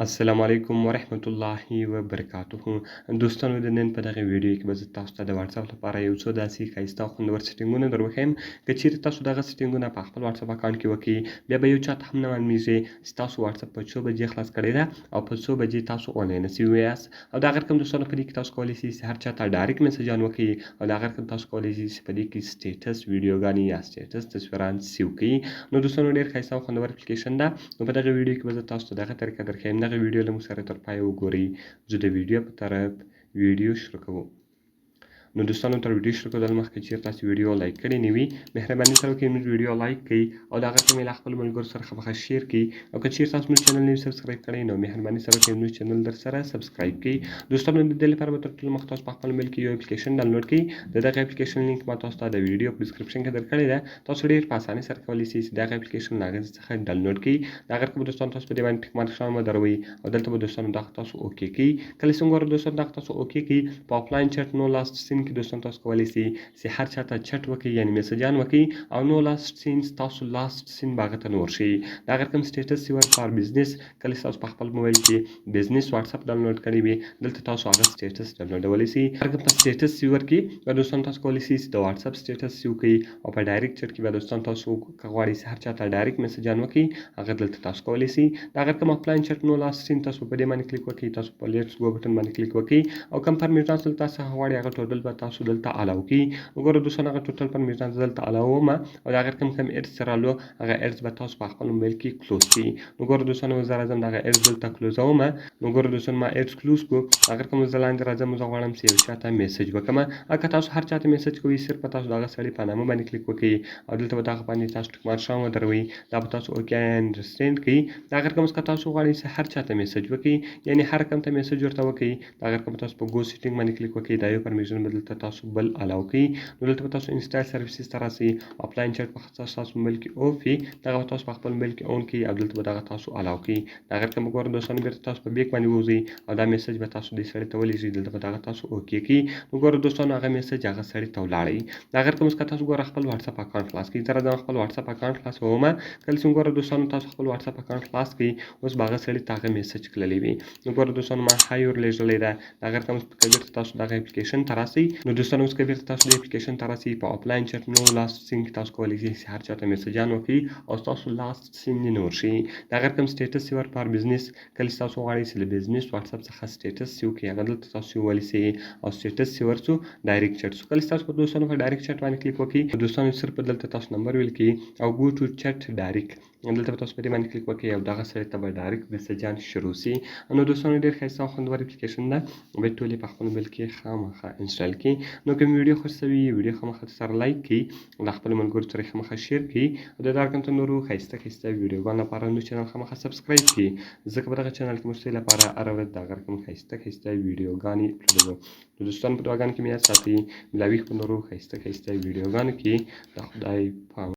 السلام علیکم ورحمت الله وبرکاته. دوستانو د نن په دغه ویډیو کې به زه تاسو ته د واتساپ لپاره یو څو داسې ښایسته او خوندور سیټینګونه در وښیم. که چیرې تاسو دغه سیټینګونه په خپل واتساپ اکاونټ کې وکړئ بیا به یو چاته هم نه معلومیږي چې تاسو واتساپ په څو بجې خلاص کړی ده او په څو بجې تاسو آنلاین سوي یاست. او د هغه رقم دوستانو په دې کې تاسو کولی شئ چې هر چاته ډایرکټ میسجان وکړئ او د هغه رقم تاسو کولی شئ چې په دې کې سټیټس ویډیوګانې یا سټیټس تصویران سیو کړئ. نو دوستانو ډېر ښایسته او خوندور اپلیکیشن ده. نو په دغه ویډیو کې به زه تاسو ته دغه طریقه درښیم. دغه ویډیو له موږ سره تر پای وګورئ. زه د ویډیو په طرف ویډیو شروع کوم. نو دوستانو تر ویډیو شروع کېدل مخکې چیرې تاسو ویډیو لایک کړې نه وي مهرباني سره وکړئ موږ ویډیو لایک کړئ او د هغه څخه له خپلو ملګرو سره خامخا شیر کړئ. او که چیرې تاسو موږ چینل نوي سبسکرایب کړی نو مهرباني سره وکړئ موږ چینل در سره سبسکرایب کړئ. دوستانو د دې لپاره به تر ټولو مخکې تاسو په خپل موبایل کې یو اپلیکیشن ډاونلوډ کړئ. د دغه اپلیکیشن لینک ما تاسو ته د ویډیو په ډسکرپشن کې درکړی ده. تاسو ډېر په اسانۍ سره کولی شئ چې دغه اپلیکیشن له هغې څخه ډاونلوډ کړئ. د هغه رقم دوستانو تاسو په دې باندې ټک مارک شان ودروئ او دلته به دوستانو دغه تاسو اوکې کړئ. کله چې وګورئ دوستانو دغه تاسو اوکې کړئ په آفلاین چټ نو لاست سین کې دوستانو تاسو کولی شئ چې هر چاته چټ وکړئ یعنې میسجان وکړئ او نو لاست سین تاسو لاست سین به هغه ته نه ورشئ. د هغه رقم سټیټس سیور فار بزنس کله چې تاسو په خپل موبایل کې بزنس واتساپ ډاونلوډ کړی وي دلته تاسو هغه سټیټس ډاونلوډولی شئ. هغه په سټیټس سیور کې به دوستانو تاسو کولی شئ چې د واتساپ سټیټس سیو کړئ او په ډایرکټ چټ کې به دوستانو تاسو که غواړئ چې هر چاته ډایرکټ میسجان وکړئ هغه دلته تاسو کولی شئ. د هغه رقم آفلاین چټ نو لاست سین تاسو په دې باندې کلیک وکړئ. تاسو په لیټس گو بټن باندې کلیک وکړئ او کوم پرمیشنز دلته تاسو غواړئ هغه ټوټل به تاسو دلته الاو کړئ. وګورئ دوستانو هغه ټوټل پرمیشنز دلته الاوم او د هغه کوم ایډز چې رالو هغه ایډز به تاسو په خپل موبایل کې کلوز کړئ. نو ګورئ دوستانو زه راځم دغه ایډز دلته کلوزوم. نو ګورئ دوستانو ما ایډز کلوز کړو. هغه کوم زه لاندې راځم زه غواړم چې یو چاته میسج وکړم. اگه تاسو هر چاته میسج کوئ صرف په تاسو دغه سړي په نامه باندې کلیک وکړئ او دلته به دغه باندې تاسو ټک مارک شان ودروئ. دا به تاسو اوکې انډرسټینډ کړئ. د هغه کوم څخه تاسو غواړئ چې هر چاته میسج وکړئ یعنې هر کوم ته میسج ورته وکړئ. د هغه کوم تاسو په گو سیټینګ باندې کلیک وکړئ دا یو پرمیشن به دلته تاسو بل الاو کړئ. نو دلته به تاسو انسټال سرویسز ته راسئ. آفلاین چټ په تاسو موبایل کې اوف وي دغه به تاسو په خپل موبایل کې اون کړئ او دلته به دغه تاسو الاو کړئ. د هغه کوم وګورئ دوستانو بیرته تاسو په بیک باندې ووځئ او دا میسج به تاسو دې سړي ته ولېږئ. دلته به دغه تاسو اوکې کړئ. وګورئ دوستانو هغه میسج هغه سړي ته ولاړئ. د هغه کوم څخه تاسو ګوره خپل واتساپ اکاونټ خلاص کړئ. زه راځم خپل واتساپ اکاونټ خلاصوم. کله چې وګورئ دوستانو تاسو خپل واتساپ اکاونټ خلاص کړئ اوس به هغه سړي ته هغه میسج تللی وي. نو ګوره دوستانو ما های ورلېږلی ده. د هغه کوم بیرته تاسو دغه اپلیکیشن ته راسئ. نو دوستانو اوس که بیرته تاسو دې اپلیکیشن ته راسئ په آفلاین چټ نو لاست سین کې تاسو کولی شئ چې هر چاته میسجان وکړئ او تاسو لاست سین نه ورشئ. د هغه کوم سټیټس سیور فار بزنس کله چې تاسو غواړئ چې له بزنس واتساپ څخه سټیټس سیو کړئ هغه دلته تاسو سیولی شئ او سټیټس سیور څو ډایرکټ چټ سو. کله چې تاسو په دوستانو په ډایرکټ چټ باندې کلیک وکړئ دوستانو صرف دلته تاسو نمبر ویل کړئ او گو ټو چټ ډایرکټ دلته به تاسو په دې باندې کلیک وکړئ او دغه سړي ته به ډایرکټ میسجان شروع شي. نو دوستانو ډېر ښایسته او خوندور اپلیکیشن ده. باید ټول یې په خپل موبایل کې خامخا انسټال کړئ. نو که مې ویډیو خوښ شوي ویډیو خامخا سره لایک کړئ د خپلو ملګرو سره خامخا شیر کړئ او د دغه رقم ته نورو ښایسته ویډیوګانو لپاره نو چینل خامخا سبسکرایب کړئ ځکه په دغه چینل کې موږ ستاسو لپاره هره ورځ دغه رقم ښایسته ویډیوګانې اپلوډوو. نو دوستانو په دعاګانو کې مې یاد ساتئ. ملاوي په نورو ښایسته ویډیوګانو کې د خدای په